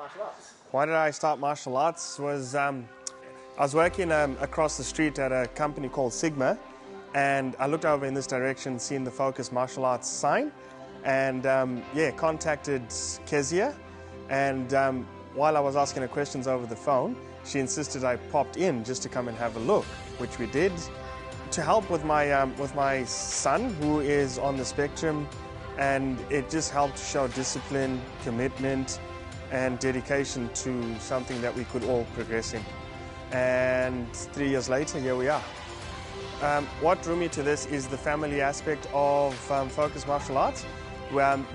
martial arts? Why did I start martial arts? I was working across the street at a company called Sigma, and I looked over in this direction, seen the Focus Martial Arts sign, and contacted Kezia. And while I was asking her questions over the phone, she insisted I popped in just to come and have a look, which we did, to help with my son, who is on the spectrum, and it just helped show discipline, commitment, and dedication to something that we could all progress in. And 3 years later, here we are. What drew me to this is the family aspect of Focus Martial Arts.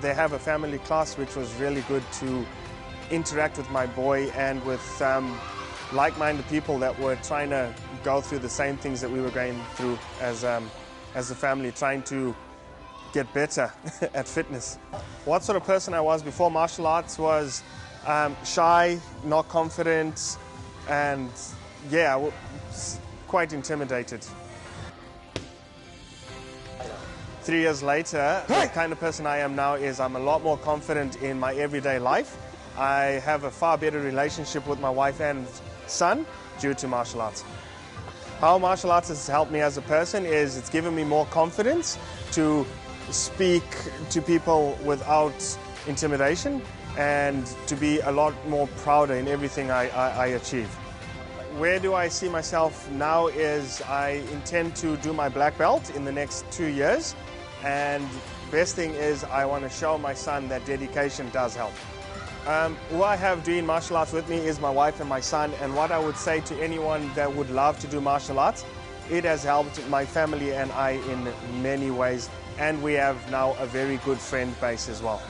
They have a family class which was really good to interact with my boy and with like-minded people that were trying to go through the same things that we were going through as a family, trying to get better at fitness. What sort of person I was before martial arts was shy, not confident, and I was quite intimidated. 3 years later, the kind of person I am now is I'm a lot more confident in my everyday life. I have a far better relationship with my wife and son due to martial arts. How martial arts has helped me as a person is it's given me more confidence to speak to people without intimidation and to be a lot more prouder in everything I achieve. Where do I see myself now is I intend to do my black belt in the next 2 years, and best thing is I want to show my son that dedication does help. Who I have doing martial arts with me is my wife and my son, and what I would say to anyone that would love to do martial arts, it has helped my family and I in many ways, and we have now a very good friend base as well.